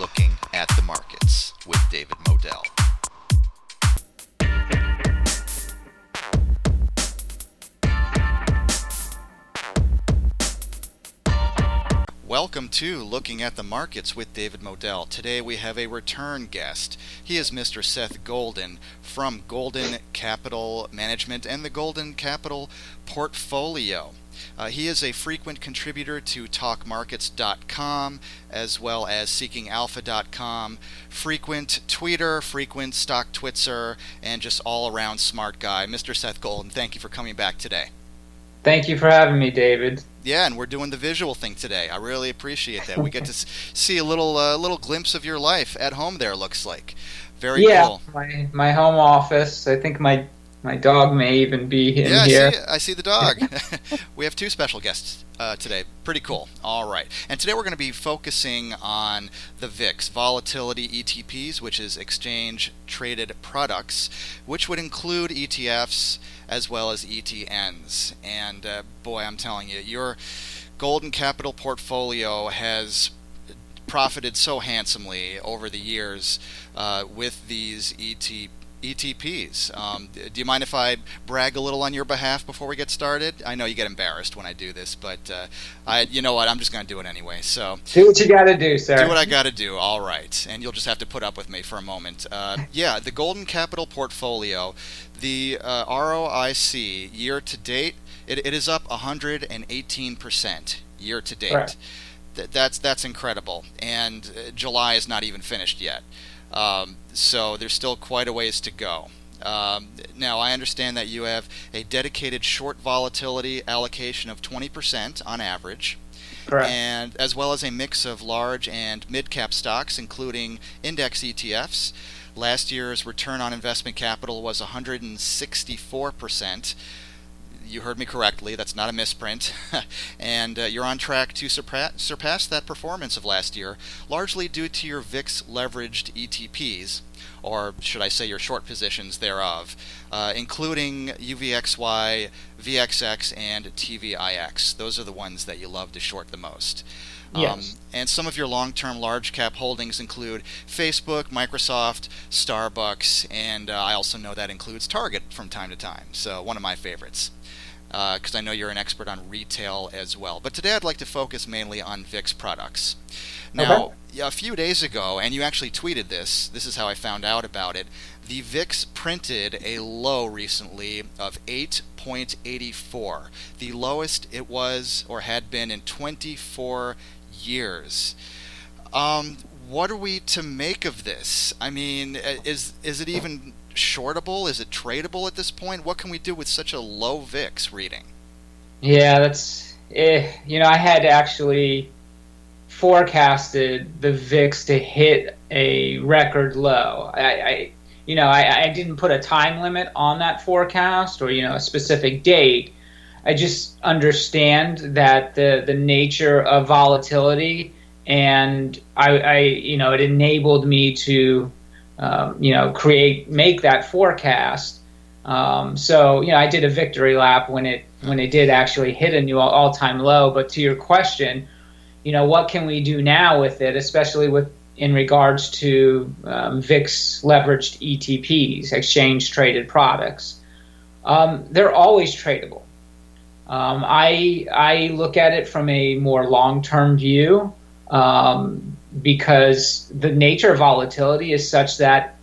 Looking at the Markets with David Modell. Welcome to Looking at the Markets with David Modell. Today we have a return guest. He is Mr. Seth Golden from Golden Capital Management and the Golden Capital Portfolio. He is a frequent contributor to TalkMarkets.com as well as SeekingAlpha.com, frequent tweeter, frequent StockTwitser, and just all-around smart guy. Mr. Seth Golden, thank you for coming back today. Thank you for having me, David. Yeah, and we're doing the visual thing today. I really appreciate that. We get to see a little glimpse of your life at home there, looks like. Very cool. Yeah, my home office. I think my dog may even be in here. I see the dog. We have two special guests today. Pretty cool. All right. And today we're going to be focusing on the VIX, volatility ETPs, which is exchange-traded products, which would include ETFs as well as ETNs. And boy, I'm telling you, your Golden Capital portfolio has profited so handsomely over the years with these ETPs. Do you mind if I brag a little on your behalf before we get started? I know you get embarrassed when I do this, but you know what? I'm just going to do it anyway. So do what you got to do, sir. Do what I got to do. All right, and you'll just have to put up with me for a moment. Yeah, the Golden Capital portfolio, the ROIC year to date, it is up 118% year to date. Correct. That's incredible, and July is not even finished yet. So there's still quite a ways to go. Now, I understand that you have a dedicated short volatility allocation of 20% on average. Correct. And as well as a mix of large and mid-cap stocks, including index ETFs. Last year's return on investment capital was 164%. You heard me correctly. That's not a misprint. And you're on track to surpass that performance of last year, largely due to your VIX leveraged ETPs, or should I say your short positions thereof, including UVXY VXX and TVIX. Those are the ones that you love to short the most. Yes. And some of your long-term large-cap holdings include Facebook, Microsoft, Starbucks, and I also know that includes Target from time to time, so one of my favorites. Because I know you're an expert on retail as well. But today I'd like to focus mainly on VIX products. Now, a few days ago, and you actually tweeted this is how I found out about it, the VIX printed a low recently of 8.84, the lowest it was or had been in 24 years. What are we to make of this? I mean, is it even shortable? Is it tradable at this point? What can we do with such a low VIX reading? Yeah, that's I had actually forecasted the VIX to hit a record low. I didn't put a time limit on that forecast or a specific date. I just understand that the nature of volatility, and it enabled me to make that forecast. So I did a victory lap when it did actually hit a new all-time low. But to your question, what can we do now with it, especially in regards to VIX leveraged ETPs, exchange traded products? They're always tradable. I look at it from a more long-term view. Because the nature of volatility is such that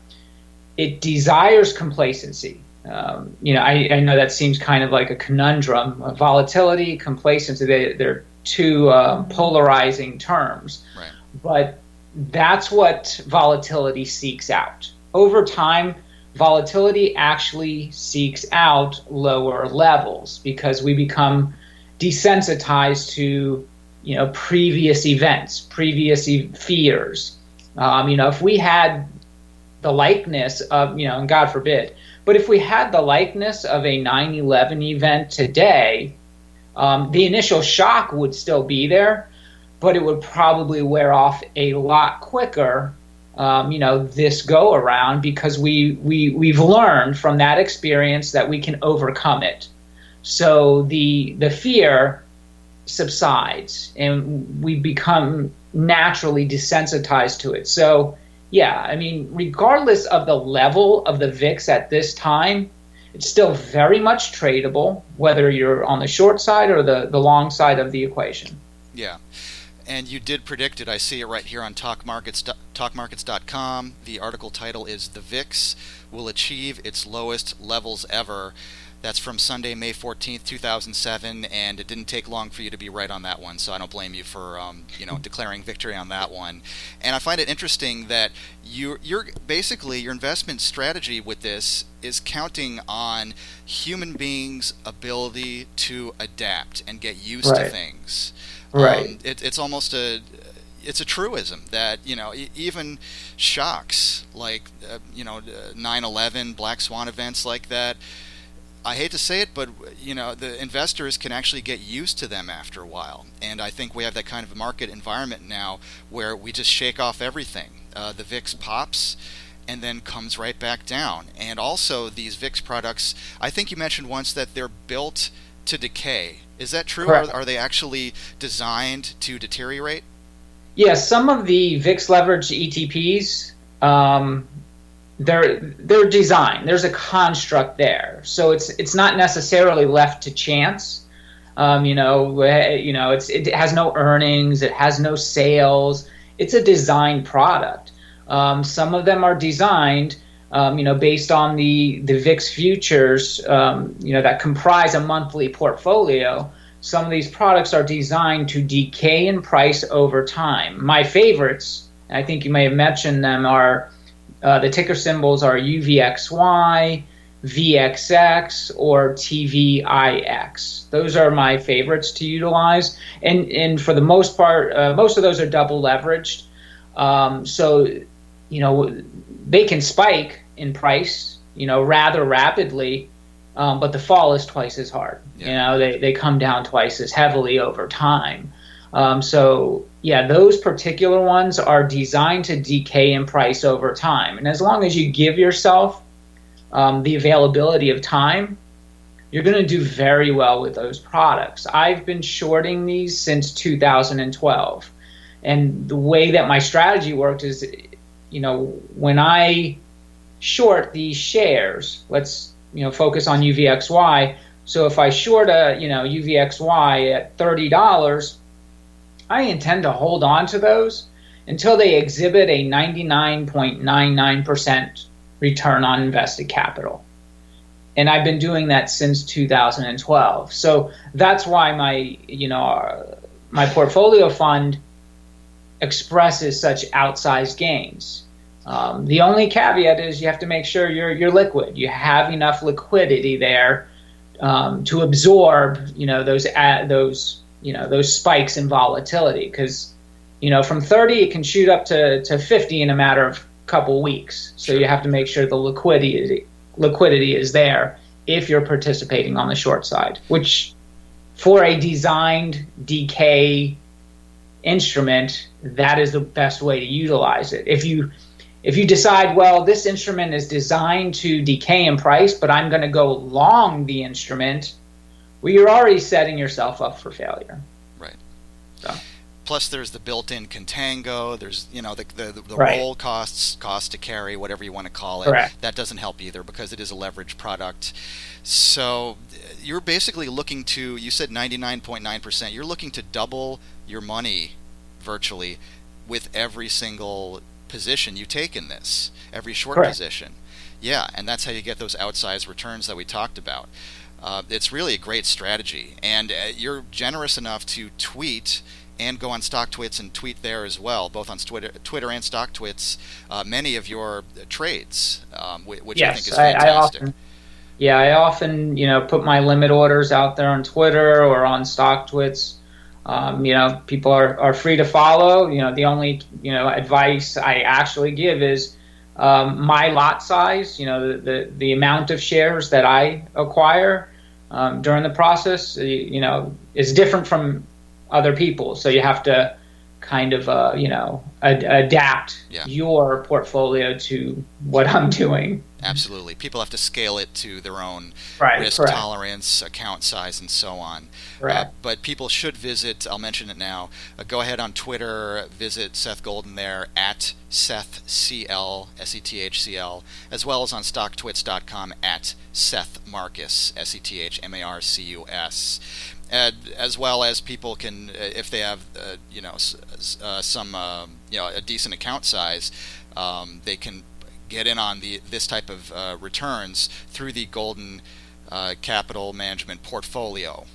it desires complacency. I know that seems kind of like a conundrum. Volatility, complacency, they're two polarizing terms. Right. But that's what volatility seeks out. Over time, volatility actually seeks out lower levels because we become desensitized to previous events, previous fears. If we had the likeness of, and God forbid, but if we had the likeness of a 9/11 event today, the initial shock would still be there, but it would probably wear off a lot quicker, this go around because we've learned from that experience that we can overcome it. So the fear subsides and we become, naturally desensitized to it. So yeah, I mean, regardless of the level of the VIX at this time, it's still very much tradable, whether you're on the short side or the long side of the equation. Yeah. And you did predict it. I see it right here on talkmarkets.com. The article title is "The VIX Will Achieve Its Lowest Levels Ever." That's from Sunday, May 14th, 2007, and it didn't take long for you to be right on that one, so I don't blame you for declaring victory on that one. And I find it interesting that you're basically, your investment strategy with this is counting on human beings' ability to adapt and get used to things. Right. It's almost it's a truism that even shocks like 9/11, Black Swan events like that. I hate to say it, but the investors can actually get used to them after a while, and I think we have that kind of a market environment now where we just shake off everything. The VIX pops and then comes right back down, and also these VIX products. I think you mentioned once that they're built to decay. Is that true? Are they actually designed to deteriorate? Yeah, some of the VIX leveraged ETPs. They're designed. There's a construct there, so it's not necessarily left to chance. It has no earnings, it has no sales. It's a designed product. Some of them are designed, based on the VIX futures, that comprise a monthly portfolio. Some of these products are designed to decay in price over time. My favorites, and I think you may have mentioned them, are the ticker symbols are UVXY, VXX, or TVIX. Those are my favorites to utilize, and for the most part, most of those are double leveraged. So they can spike in price, rather rapidly, but the fall is twice as hard. Yeah. They come down twice as heavily over time. So yeah, those particular ones are designed to decay in price over time. And as long as you give yourself the availability of time, you're going to do very well with those products. I've been shorting these since 2012. And the way that my strategy worked is, when I short these shares, let's focus on UVXY. So if I short a UVXY at $30, I intend to hold on to those until they exhibit a 99.99% return on invested capital. And I've been doing that since 2012. So that's why my portfolio fund expresses such outsized gains. The only caveat is you have to make sure you're liquid. You have enough liquidity there to absorb those spikes in volatility, because from 30 it can shoot up to 50 in a matter of a couple weeks. So you have to make sure the liquidity is there if you're participating on the short side, which for a designed decay instrument, that is the best way to utilize it. If you decide, well, this instrument is designed to decay in price, but I'm going to go long the instrument, well, you're already setting yourself up for failure. Right. So. Plus, there's the built-in contango. There's the roll cost to carry, whatever you want to call it. Correct. That doesn't help either because it is a leveraged product. So you're basically looking to, you said 99.9%. You're looking to double your money virtually with every single position you take in this, every short Correct. position. Yeah, and that's how you get those outsized returns that we talked about. It's really a great strategy, and you're generous enough to tweet and go on StockTwits and tweet there as well, both on Twitter and StockTwits, many of your trades, which I think is fantastic. I often put my limit orders out there on Twitter or on StockTwits. People are free to follow. The only advice I actually give is my lot size. The amount of shares that I acquire during the process, is different from other people. So you have to kind of adapt Yeah. your portfolio to what I'm doing. Absolutely. People have to scale it to their own Right. risk Correct. tolerance, account size, and so on. Correct. But people should visit, I'll mention it now, go ahead on Twitter, visit Seth Golden there, at SethCL, SETHCL, as well as on StockTwits.com, at Seth Marcus, SETHMARCUS. As well as people can, if they have, some, a decent account size, they can get in on this type of returns through the Golden Capital Management portfolio.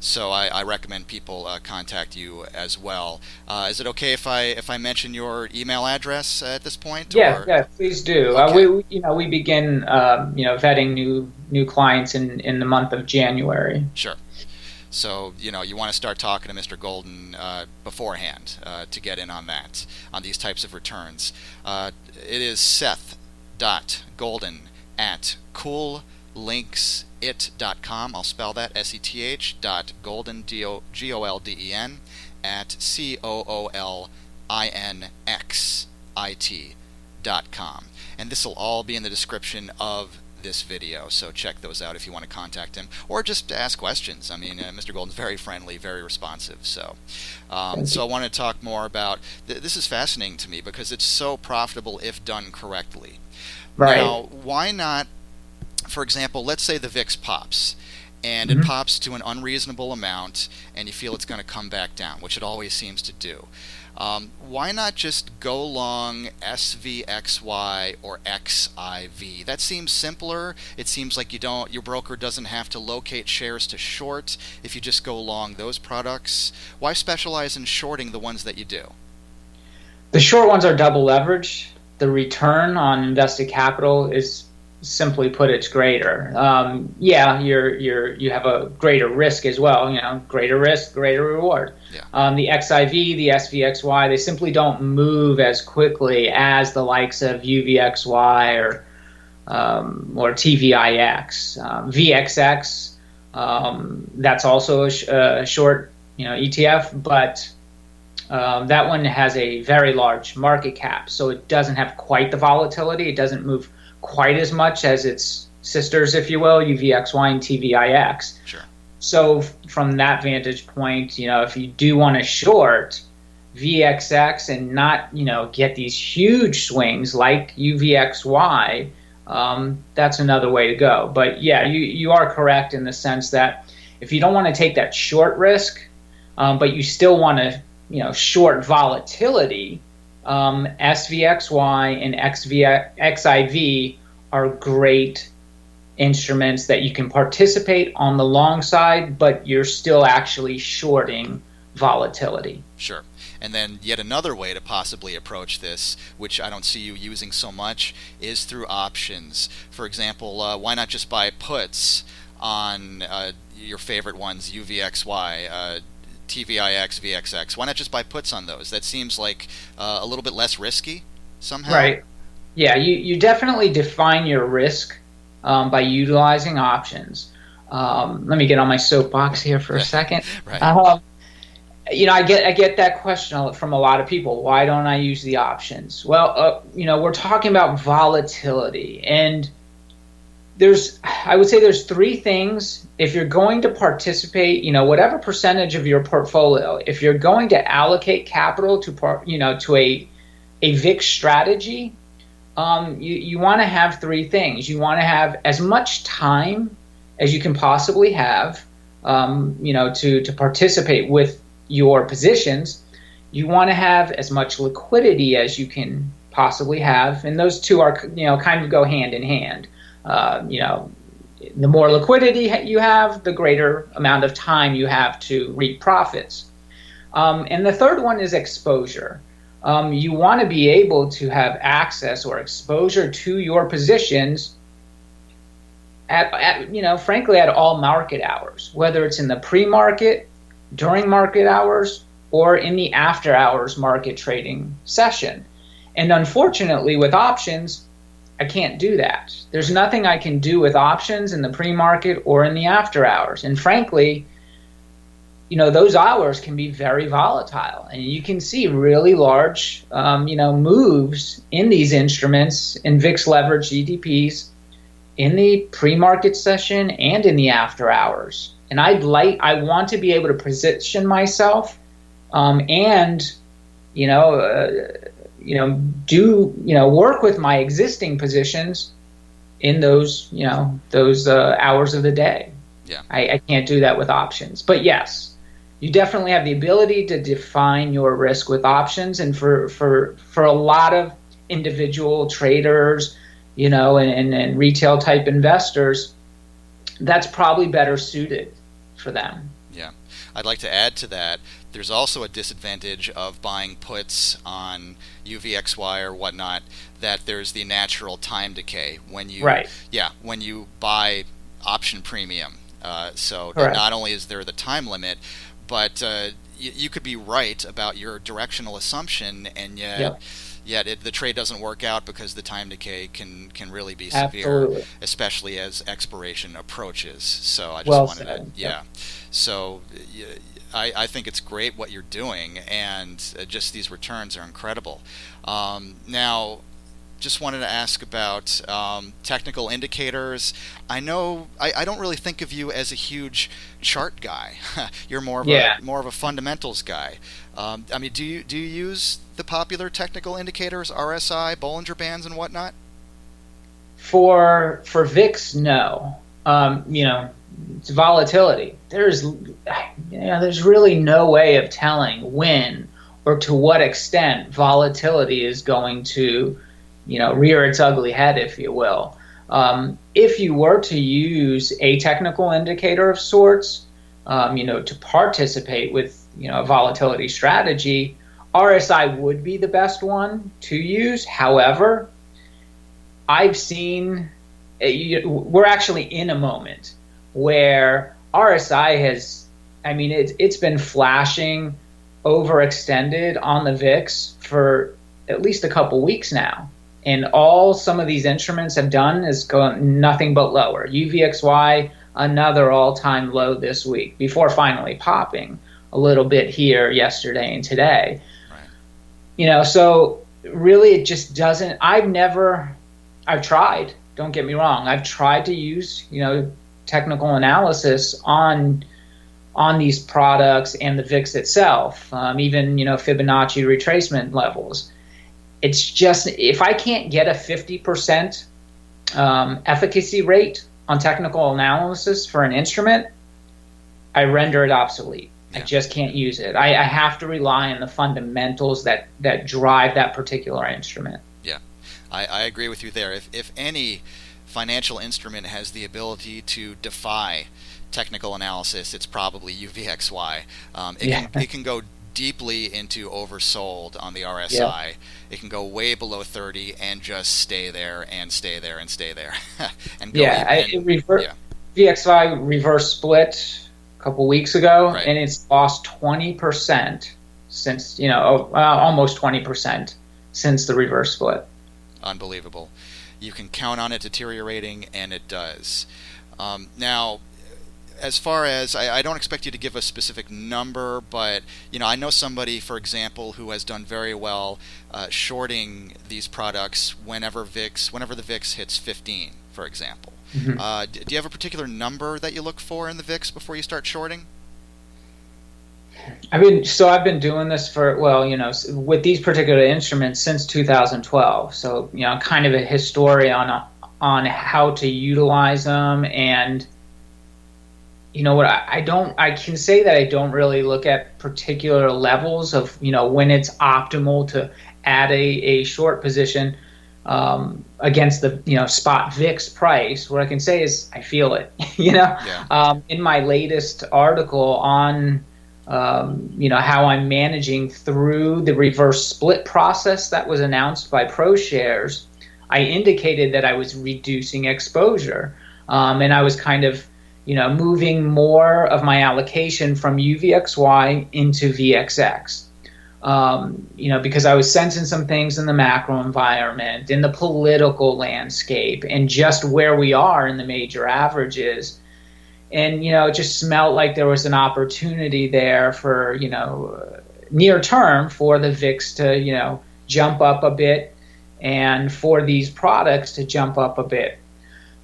So I recommend people contact you as well. Is it okay if I mention your email address at this point? Yeah, Or? yeah, please do. Okay. We begin vetting new clients in the month of January. Sure. So you want to start talking to Mr. Golden beforehand to get in on that, on these types of returns. It is Seth.Golden@coollinksit.com. I'll spell that SETH.Golden GOLDEN at COOLINXIT.com. And this will all be in the description of this video, so check those out if you want to contact him or just ask questions. I mean, Mr. Golden's very friendly, very responsive. So I want to talk more about this. Is fascinating to me because it's so profitable if done correctly. Right. Now, why not, for example, let's say the VIX pops and Mm-hmm. it pops to an unreasonable amount and you feel it's going to come back down, which it always seems to do. Why not just go long SVXY or XIV? That seems simpler. It seems like your broker doesn't have to locate shares to short if you just go long those products. Why specialize in shorting the ones that you do? The short ones are double leveraged. The return on invested capital is, simply put, it's greater. You have a greater risk as well. Greater risk, greater reward. Yeah. The XIV, the SVXY, they simply don't move as quickly as the likes of UVXY or TVIX, VXX. That's also a short, ETF, but that one has a very large market cap, so it doesn't have quite the volatility. It doesn't move quite as much as its sisters, if you will, UVXY and TVIX. Sure. So from that vantage point, if you do want to short VXX and not, get these huge swings like UVXY, that's another way to go. But yeah, you are correct in the sense that if you don't want to take that short risk, but you still want to, short volatility, SVXY and XIV are great instruments that you can participate on the long side, but you're still actually shorting volatility. Sure. And then yet another way to possibly approach this, which I don't see you using so much, is through options. For example, why not just buy puts on your favorite ones, UVXY, TVIX, VXX? Why not just buy puts on those? That seems like a little bit less risky somehow. Right. Yeah, you definitely define your risk by utilizing options. Let me get on my soapbox here for a second. Right. I get that question from a lot of people. Why don't I use the options? Well, we're talking about volatility, and I would say there's three things. If you're going to participate, whatever percentage of your portfolio, if you're going to allocate capital to a VIX strategy, you want to have three things. You want to have as much time as you can possibly have, to participate with your positions. You want to have as much liquidity as you can possibly have, and those two are, kind of go hand in hand. The more liquidity you have, the greater amount of time you have to reap profits. And the third one is exposure. You want to be able to have access or exposure to your positions frankly, at all market hours, whether it's in the pre-market, during market hours, or in the after-hours market trading session. And unfortunately, with options, I can't do that. There's nothing I can do with options in the pre-market or in the after hours. And frankly, those hours can be very volatile, and you can see really large, moves in these instruments in VIX leverage ETPs in the pre-market session and in the after hours. And I want to be able to position myself, and work with my existing positions in those hours of the day. Yeah. I can't do that with options, but yes. You definitely have the ability to define your risk with options, and for a lot of individual traders, and retail type investors, that's probably better suited for them. Yeah. I'd like to add to that, there's also a disadvantage of buying puts on UVXY or whatnot, that there's the natural time decay when you Right. when you buy option premium. So Correct. not only is there the time limit, but you could be right about your directional assumption, and yet the trade doesn't work out because the time decay can really be severe. Absolutely. Especially as expiration approaches. So I just Well wanted said. to, yeah. So I think it's great what you're doing, and just these returns are incredible. Now, just wanted to ask about technical indicators. I know I don't really think of you as a huge chart guy. You're more of a fundamentals guy. I mean, do you use the popular technical indicators, RSI, Bollinger Bands, and whatnot? For VIX, no. It's volatility. There's really no way of telling when or to what extent volatility is going to rear its ugly head, if you will. If you were to use a technical indicator of sorts, to participate with, a volatility strategy, RSI would be the best one to use. However, I've seen, we're actually in a moment where RSI has, it's been flashing overextended on the VIX for at least a couple weeks now. And all some of these instruments have done is gone nothing but lower. UVXY, another all-time low this week, before finally popping a little bit here yesterday and today. Right. So really it just doesn't, I've tried, don't get me wrong, I've tried to use, technical analysis on these products and the VIX itself, even, Fibonacci retracement levels. It's just, if I can't get a 50% efficacy rate on technical analysis for an instrument, I render it obsolete. Yeah. I just can't use it. I have to rely on the fundamentals that drive that particular instrument. Yeah, I agree with you there. If any financial instrument has the ability to defy technical analysis, it's probably UVXY. It can go deeply into oversold on the RSI. Yeah. It can go way below 30 and just stay there and stay there and stay there. And go VXY reverse split a couple weeks ago, right. And it's lost 20% since, almost 20% since the reverse split. Unbelievable. You can count on it deteriorating, and it does. Now, as far as, I don't expect you to give a specific number, but I know somebody, for example, who has done very well shorting these products whenever the VIX hits 15, for example. Mm-hmm. Do you have a particular number that you look for in the VIX before you start shorting? I've been doing this for, with these particular instruments since 2012. So, kind of a historian on how to utilize them. And I can say that I don't really look at particular levels of, when it's optimal to add a short position against the, spot VIX price. What I can say is I feel it, Yeah. In my latest article on, how I'm managing through the reverse split process that was announced by ProShares, I indicated that I was reducing exposure. And I was kind of, moving more of my allocation from UVXY into VXX, because I was sensing some things in the macro environment, in the political landscape, and just where we are in the major averages. and it just smelled like there was an opportunity there for near term for the VIX to jump up a bit, and for these products to jump up a bit.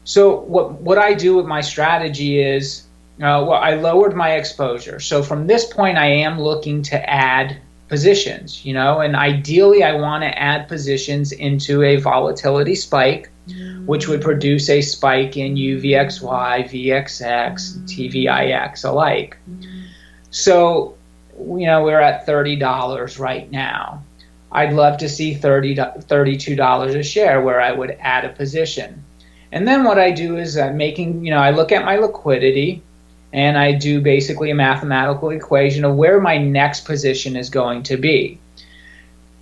So what I do with my strategy is, I lowered my exposure. So from this point, I am looking to add positions, and ideally I want to add positions into a volatility spike, which would produce a spike in UVXY, VXX, TVIX alike. So, we're at $30 right now. I'd love to see $32 a share where I would add a position. And then what I do is I look at my liquidity, and I do basically a mathematical equation of where my next position is going to be.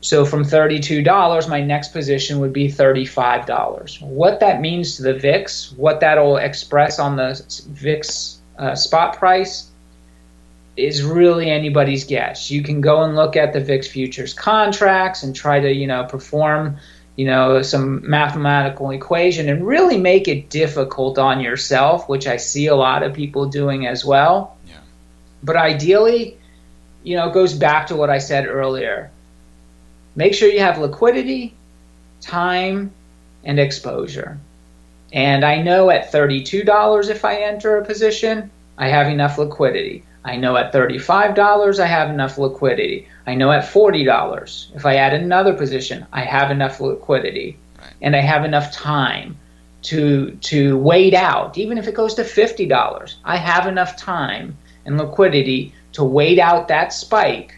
So from $32, my next position would be $35. What that means to the VIX, what that will express on the VIX spot price, is really anybody's guess. You can go and look at the VIX futures contracts and try to perform some mathematical equation and really make it difficult on yourself, which I see a lot of people doing as well. Yeah. But ideally, it goes back to what I said earlier. Make sure you have liquidity, time, and exposure. And I know at $32 if I enter a position, I have enough liquidity. I know at $35 I have enough liquidity. I know at $40 if I add another position, I have enough liquidity. Right. And I have enough time to wait out. Even if it goes to $50, I have enough time and liquidity to wait out that spike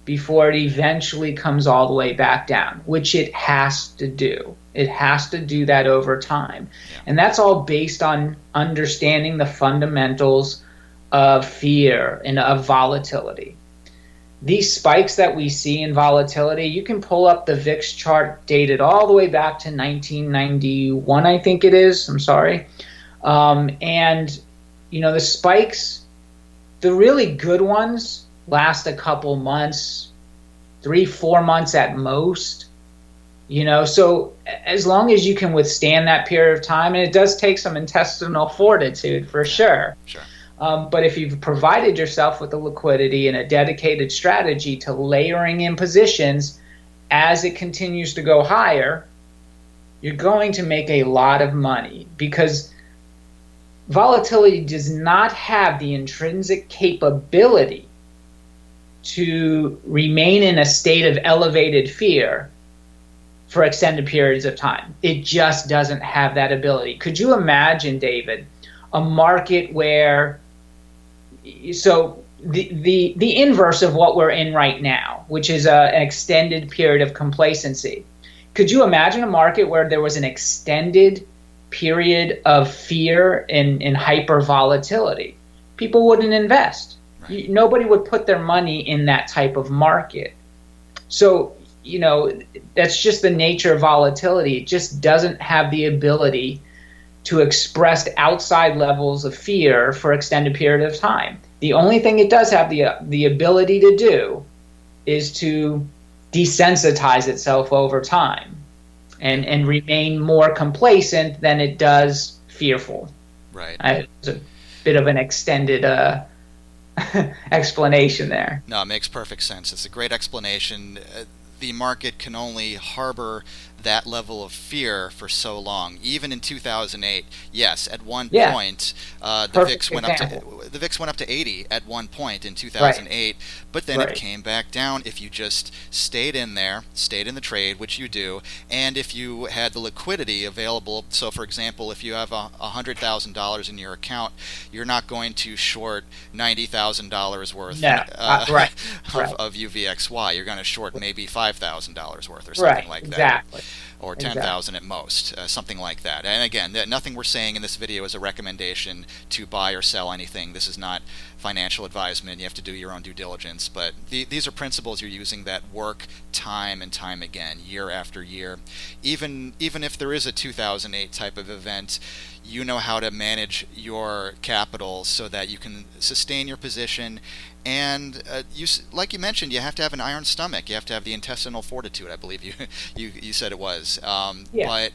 before it eventually comes all the way back down, which it has to do. It has to do that over time. Yeah. And that's all based on understanding the fundamentals of fear and of volatility. These spikes that we see in volatility, you can pull up the VIX chart dated all the way back to 1991, I think it is. I'm sorry. And, the spikes, the really good ones last a couple months, 3-4 months at most. So as long as you can withstand that period of time, and it does take some intestinal fortitude for sure. Sure. But if you've provided yourself with the liquidity and a dedicated strategy to layering in positions as it continues to go higher, you're going to make a lot of money, because volatility does not have the intrinsic capability to remain in a state of elevated fear for extended periods of time. It just doesn't have that ability. Could you imagine, David, a market where, so the inverse of what we're in right now, which is an extended period of complacency. Could you imagine a market where there was an extended period of fear and hyper volatility? People wouldn't invest. Right. Nobody would put their money in that type of market. So, that's just the nature of volatility. It just doesn't have the ability to express outside levels of fear for extended period of time. The only thing it does have the ability to do is to desensitize itself over time and remain more complacent than it does fearful. Right. It's a bit of an extended explanation there. No, it makes perfect sense. It's a great explanation. The market can only harbor that level of fear for so long. Even in 2008, yes, at one point, the VIX went up to 80 at one point in 2008, but then it came back down if you just stayed in there, stayed in the trade, which you do, and if you had the liquidity available. So, for example, if you have $100,000 in your account, you're not going to short $90,000 worth of UVXY. You're going to short maybe $5,000 worth or something like that. Exactly. Or 10,000 at most, something like that. And again, nothing we're saying in this video is a recommendation to buy or sell anything. This is not financial advisement. You have to do your own due diligence. But these are principles you're using that work time and time again, year after year. Even if there is a 2008 type of event, you know how to manage your capital so that you can sustain your position. And like you mentioned, you have to have an iron stomach. You have to have the intestinal fortitude. I believe you said it was. Yeah. But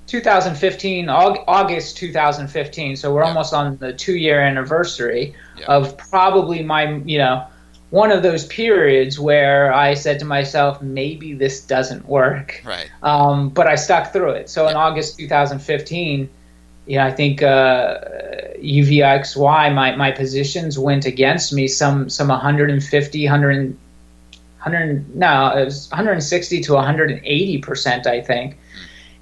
to 2015, August 2015. So we're almost on the 2-year anniversary of probably my, one of those periods where I said to myself, maybe this doesn't work. Right. But I stuck through it. So in August 2015, I think UVXY, my positions went against me some 150, 100, no, it was 160 to 180%, I think.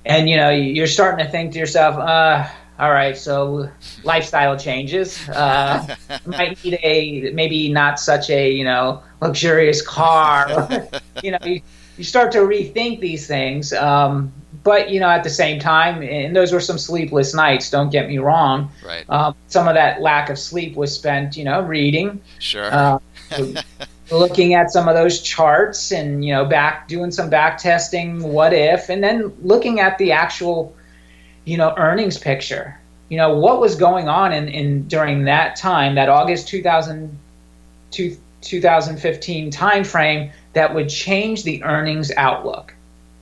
And, you're starting to think to yourself, all right, so lifestyle changes. Might need maybe not such a, luxurious car. You start to rethink these things. But, at the same time, and those were some sleepless nights, don't get me wrong. Right. Some of that lack of sleep was spent, reading. Sure. Looking at some of those charts and, doing some back testing, what if, and then looking at the actual, earnings picture. What was going on in during that time, that August 2015 time frame that would change the earnings outlook.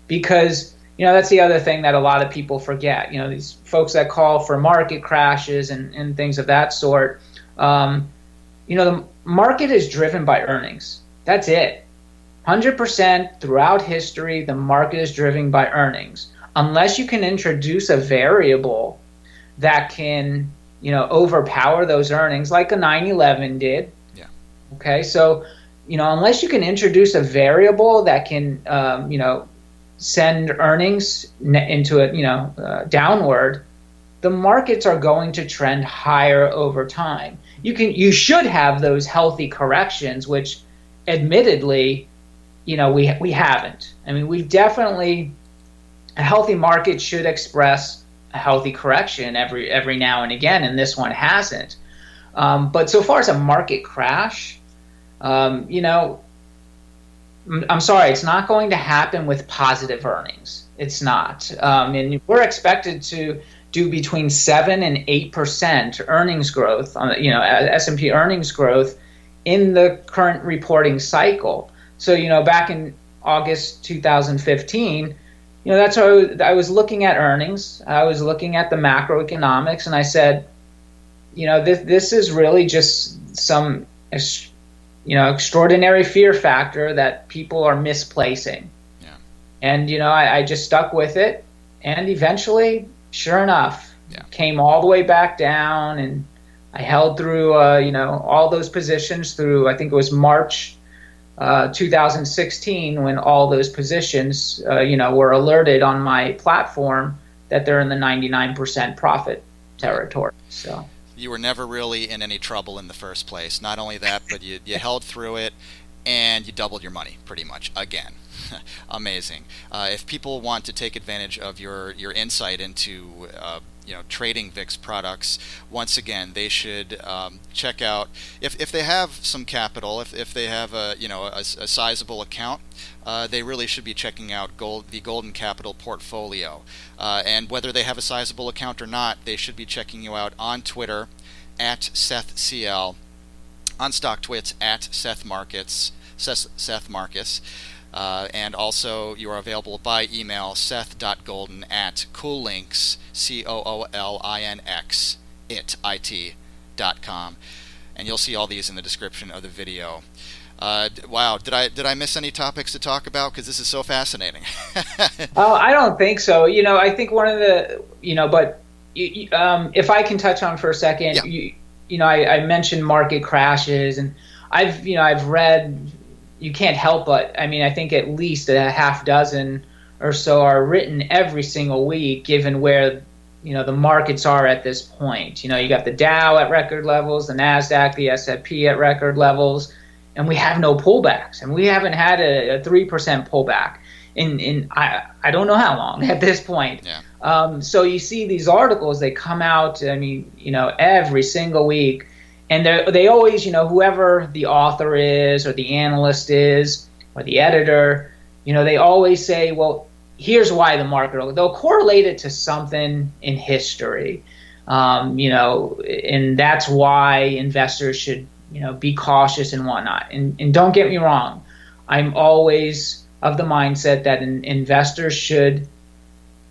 Because, that's the other thing that a lot of people forget. These folks that call for market crashes and things of that sort, the market is driven by earnings. That's it. 100% throughout history, the market is driven by earnings. Unless you can introduce a variable that can, overpower those earnings, like a 9/11 did. Yeah. Okay, so, unless you can introduce a variable that can, send earnings into a, downward, the markets are going to trend higher over time. You should have those healthy corrections, which admittedly, we haven't. I mean, we've definitely, a healthy market should express a healthy correction every now and again, and this one hasn't. But so far as a market crash, I'm sorry, it's not going to happen with positive earnings. It's not. And we're expected to do between 7 and 8% earnings growth on S&P earnings growth in the current reporting cycle. So back in August 2015, that's how I was looking at earnings. I was looking at the macroeconomics, and I said, this is really just some extraordinary fear factor that people are misplacing. Yeah. And I just stuck with it, and eventually, sure enough, came all the way back down, and I held through, all those positions through, I think it was March 2016, when all those positions, were alerted on my platform that they're in the 99% profit territory. So you were never really in any trouble in the first place. Not only that, but you held through it, and you doubled your money pretty much again. Amazing. If people want to take advantage of your insight into trading VIX products, once again, they should check out, if they have some capital, if they have a sizable account, they really should be checking out the Golden Capital portfolio. And whether they have a sizable account or not, they should be checking you out on Twitter at SethCL, on StockTwits at Seth Marcus, and also you are available by email, seth.golden at coollinks, COOLINX, IT.com. And you'll see all these in the description of the video. Wow, did I miss any topics to talk about? Because this is so fascinating. Oh, I don't think so. I think one of the, but if I can touch on for a second, I mentioned market crashes, and I've read, you can't help but, I think at least a half dozen or so are written every single week, given where, the markets are at this point. You got the Dow at record levels, the NASDAQ, the S&P at record levels, and we have no pullbacks, and we haven't had a 3% pullback in I don't know how long at this point. Yeah. So you see these articles, they come out, every single week, and they always, whoever the author is or the analyst is or the editor, they always say, well, here's why the market, they'll correlate it to something in history, and that's why investors should, be cautious and whatnot. And don't get me wrong, I'm always of the mindset that investors should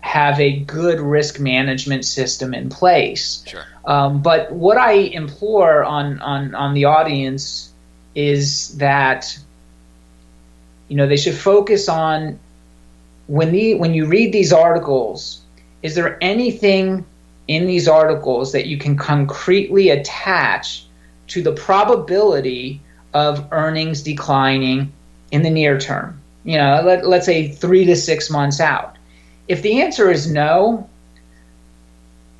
have a good risk management system in place. Sure. But what I implore on the audience is that they should focus on when you read these articles, is there anything in these articles that you can concretely attach to the probability of earnings declining in the near term? Let's say 3 to 6 months out. If the answer is no,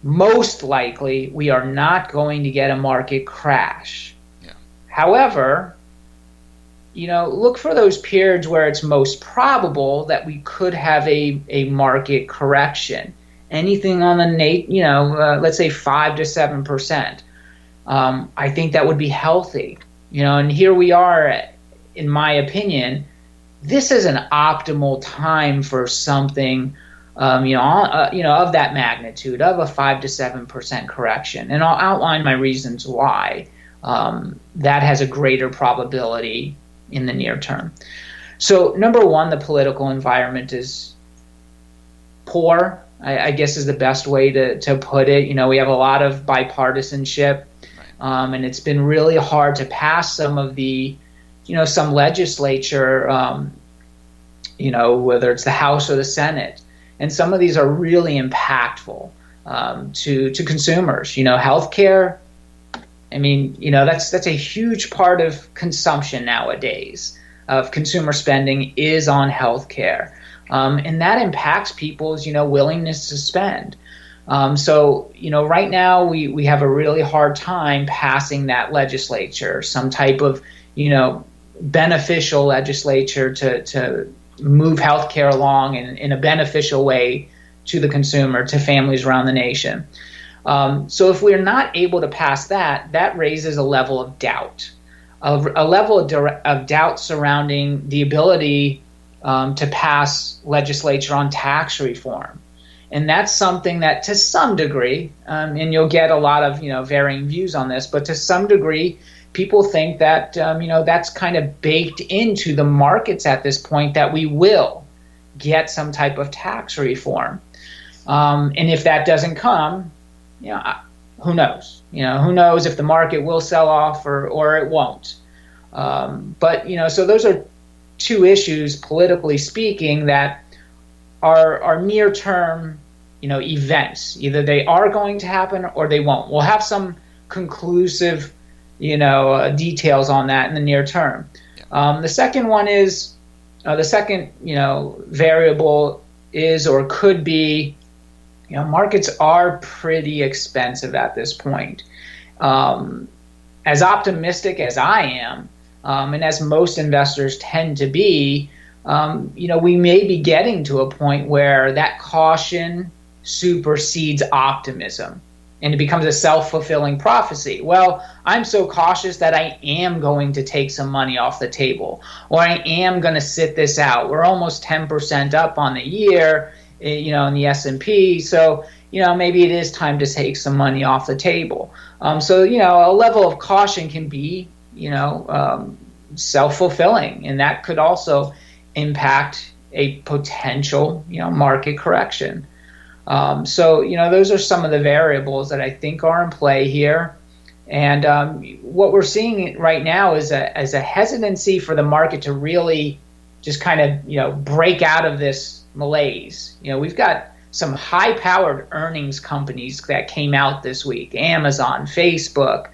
most likely we are not going to get a market crash. Yeah. However, look for those periods where it's most probable that we could have a market correction. Anything on the let's say 5 to 7%. I think that would be healthy. And here we are, in my opinion, this is an optimal time for something, of that magnitude, of a 5 to 7% correction. And I'll outline my reasons why that has a greater probability in the near term. So number one, the political environment is poor, I guess is the best way to put it. We have a lot of bipartisanship, and it's been really hard to pass some of the, some legislature, whether it's the House or the Senate. And some of these are really impactful to consumers. Healthcare, that's a huge part of consumption nowadays, of consumer spending is on healthcare. And that impacts people's, willingness to spend. So right now we have a really hard time passing that legislature, some type of, beneficial legislature to move healthcare along in a beneficial way to the consumer, to families around the nation. So if we're not able to pass that, that raises a level of doubt, of doubt surrounding the ability to pass legislature on tax reform. And that's something that to some degree, and you'll get a lot of varying views on this, but to some degree, people think that that's kind of baked into the markets at this point, that we will get some type of tax reform. And if that doesn't come, who knows? Who knows if the market will sell off or it won't. But so those are two issues, politically speaking, that are near-term, events. Either they are going to happen or they won't. We'll have some conclusive, details on that in the near term. Yeah. The second one is, variable is or could be, markets are pretty expensive at this point. As optimistic as I am, and as most investors tend to be, we may be getting to a point where that caution supersedes optimism, and it becomes a self-fulfilling prophecy. Well, I'm so cautious that I am going to take some money off the table, or I am going to sit this out. We're almost 10% up on the year, in the S&P. So, maybe it is time to take some money off the table. So, a level of caution can be, self-fulfilling, and that could also impact a potential, market correction. So, those are some of the variables that I think are in play here. And what we're seeing right now is a hesitancy for the market to really just kind of, break out of this malaise. We've got some high-powered earnings companies that came out this week: Amazon, Facebook,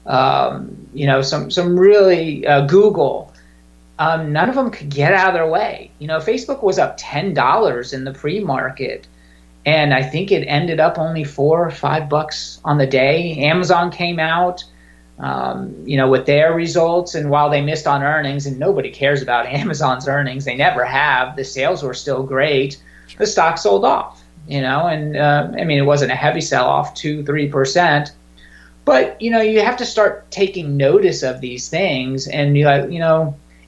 some really Google. None of them could get out of their way. Facebook was up $10 in the pre-market, and I think it ended up only $4 or $5 on the day. Amazon came out, with their results, and while they missed on earnings, and nobody cares about Amazon's earnings, they never have. The sales were still great. The stock sold off, and it wasn't a heavy sell-off, 2-3%. But, you have to start taking notice of these things, and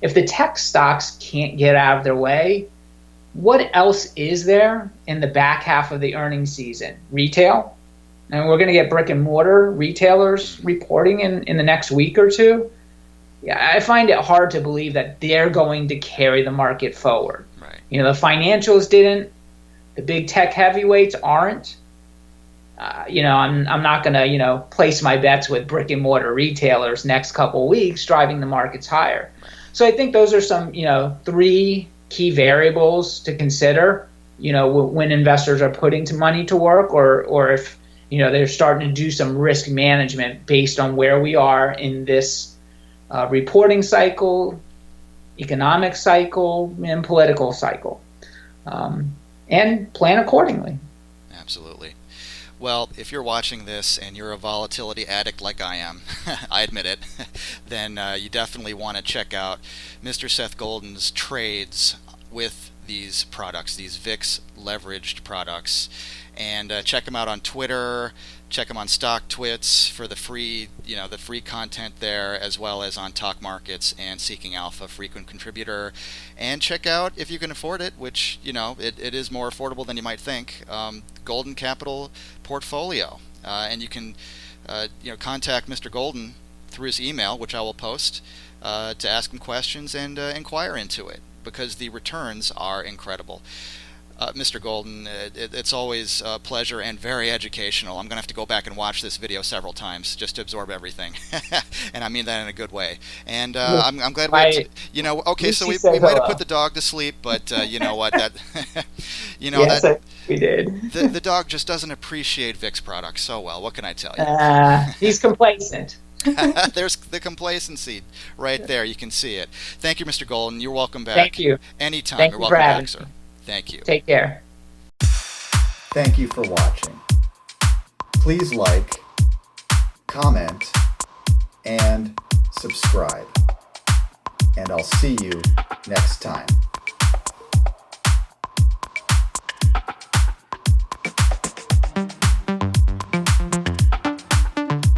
if the tech stocks can't get out of their way, what else is there in the back half of the earnings season? Retail. And we're going to get brick and mortar retailers reporting in the next week or two. Yeah, I find it hard to believe that they're going to carry the market forward. Right. The financials didn't. The big tech heavyweights aren't. I'm not going to, place my bets with brick and mortar retailers next couple weeks driving the markets higher. So I think those are some, 3 key variables to consider, when investors are putting money to work, or if, they're starting to do some risk management based on where we are in this reporting cycle, economic cycle, and political cycle, and plan accordingly. Absolutely. Well, if you're watching this and you're a volatility addict like I am, I admit it, then you definitely want to check out Mr. Seth Golden's trades with these products, these VIX leveraged products, and check him out on Twitter. Check him on StockTwits for the free content there, as well as on Talk Markets and Seeking Alpha frequent contributor. And check out, if you can afford it, which it is more affordable than you might think, Golden Capital Portfolio, and you can contact Mr. Golden through his email, which I will post, to ask him questions and inquire into it, because the returns are incredible. Mr. Golden, it's always a pleasure and very educational. I'm going to have to go back and watch this video several times just to absorb everything. And I mean that in a good way. And I'm glad okay, so we might have put the dog to sleep, but you know what? Yes, we did. The dog just doesn't appreciate VIX products so well. What can I tell you? He's complacent. There's the complacency right there. You can see it. Thank you, Mr. Golden. You're welcome back. Thank you. Anytime. Thank You're you welcome for having back, sir. me. Thank you. Take care. Thank you for watching. Please like, comment, and subscribe. And I'll see you next time.